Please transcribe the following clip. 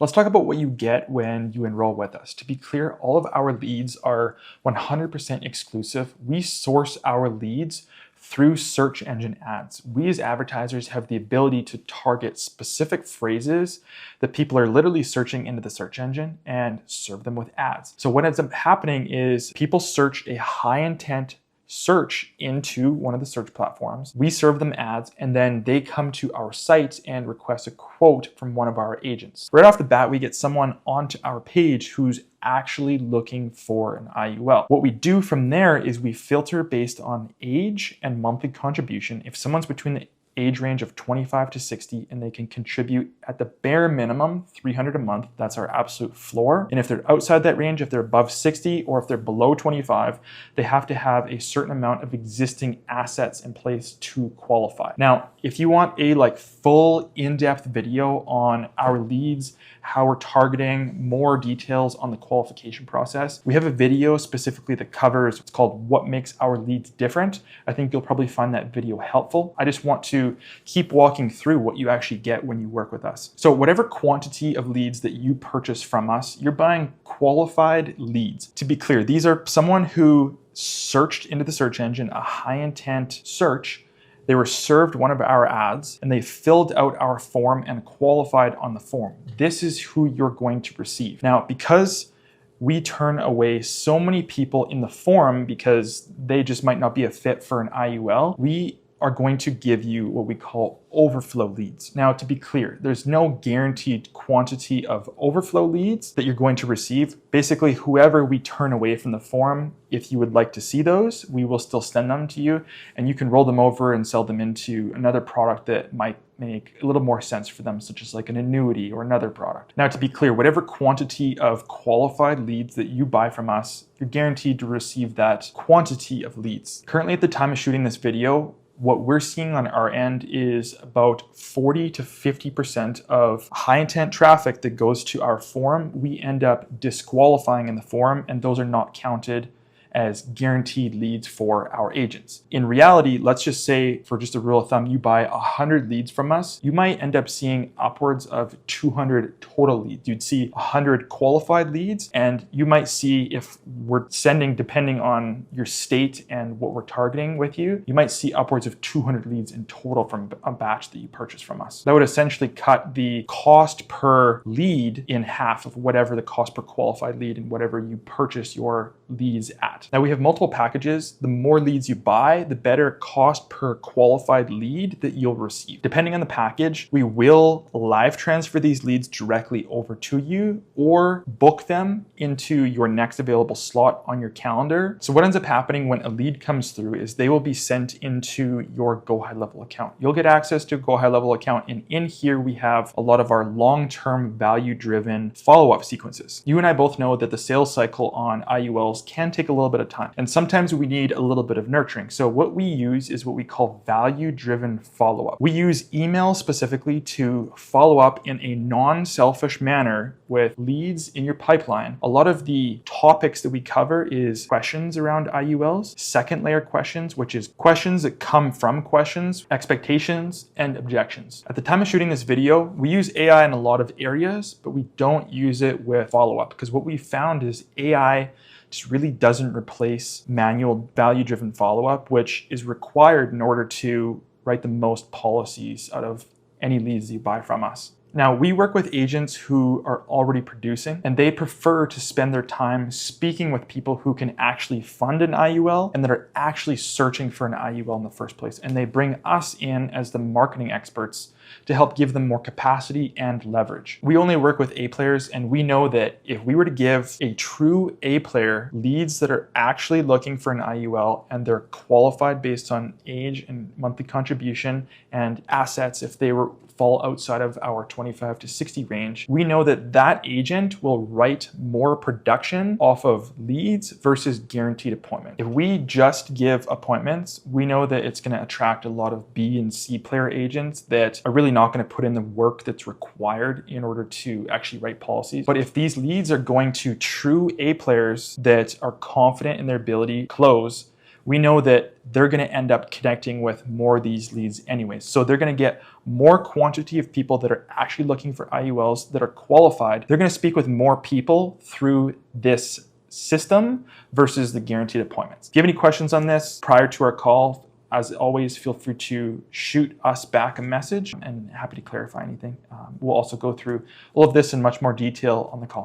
Let's talk about what you get when you enroll with us. To be clear, all of our leads are 100% exclusive. We source our leads through search engine ads. We as advertisers have the ability to target specific phrases that people are literally searching into the search engine and serve them with ads. So what ends up happening is people search a high intent search into one of the search platforms. We serve them ads, and then they come to our site and request a quote from one of our agents. Right off the bat, we get someone onto our page who's actually looking for an IUL. What we do from there is we filter based on age and monthly contribution. If someone's between the age range of 25 to 60 and they can contribute at the bare minimum $300 a month, that's our absolute floor. And if they're outside that range, if they're above 60 or if they're below 25, they have to have a certain amount of existing assets in place to qualify. Now, if you want a full in-depth video on our leads, how we're targeting, more details on the qualification process, we have a video specifically that covers, it's called What Makes Our Leads Different. I think you'll probably find that video helpful. I just want to keep walking through what you actually get when you work with us. So whatever quantity of leads that you purchase from us, you're buying qualified leads. To be clear, these are someone who searched into the search engine, a high intent search. They were served one of our ads and they filled out our form and qualified on the form. This is who you're going to receive. Now, because we turn away so many people in the form because they just might not be a fit for an IUL, we are going to give you what we call overflow leads. Now, to be clear, there's no guaranteed quantity of overflow leads that you're going to receive. Basically, whoever we turn away from the form, if you would like to see those, we will still send them to you and you can roll them over and sell them into another product that might make a little more sense for them, such as like an annuity or another product. Now, to be clear, whatever quantity of qualified leads that you buy from us, you're guaranteed to receive that quantity of leads. Currently, at the time of shooting this video, what we're seeing on our end is about 40 to 50% of high intent traffic that goes to our forum, we end up disqualifying in the forum, and those are not counted as guaranteed leads for our agents. In reality, let's just say, for just a rule of thumb, you buy 100 leads from us, you might end up seeing upwards of 200 total leads. You'd see 100 qualified leads, and you might see, if we're sending, depending on your state and what we're targeting with you, you might see upwards of 200 leads in total from a batch that you purchase from us. That would essentially cut the cost per lead in half of whatever the cost per qualified lead and whatever you purchase your leads at. Now, we have multiple packages. The more leads you buy, the better cost per qualified lead that you'll receive. Depending on the package, we will live transfer these leads directly over to you or book them into your next available slot on your calendar. So what ends up happening when a lead comes through is they will be sent into your Go High Level account. You'll get access to a Go High Level account, and in here we have a lot of our long-term value-driven follow-up sequences. You and I both know that the sales cycle on IULs can take a little bit of time, and sometimes we need a little bit of nurturing. So what we use is what we call value-driven follow-up. We use email specifically to follow up in a non-selfish manner with leads in your pipeline. A lot of the topics that we cover is questions around IULs, second layer questions, which is questions that come from questions, expectations, and objections. At the time of shooting this video, we use AI in a lot of areas, but we don't use it with follow-up, because what we found is AI just really doesn't replace manual value-driven follow-up, which is required in order to write the most policies out of any leads you buy from us. Now, we work with agents who are already producing, and they prefer to spend their time speaking with people who can actually fund an IUL and that are actually searching for an IUL in the first place. And they bring us in as the marketing experts to help give them more capacity and leverage. We only work with A players, and we know that if we were to give a true A player leads that are actually looking for an IUL and they're qualified based on age and monthly contribution and assets, if they fall outside of our 25 to 60 range, we know that that agent will write more production off of leads versus guaranteed appointment. If we just give appointments, we know that it's going to attract a lot of B and C player agents that are really not going to put in the work that's required in order to actually write policies. But if these leads are going to true A players that are confident in their ability to close, we know that they're going to end up connecting with more of these leads anyways. So they're going to get more quantity of people that are actually looking for IULs that are qualified. They're going to speak with more people through this system versus the guaranteed appointments. If you have any questions on this prior to our call, as always, feel free to shoot us back a message and happy to clarify anything. We'll also go through all of this in much more detail on the call.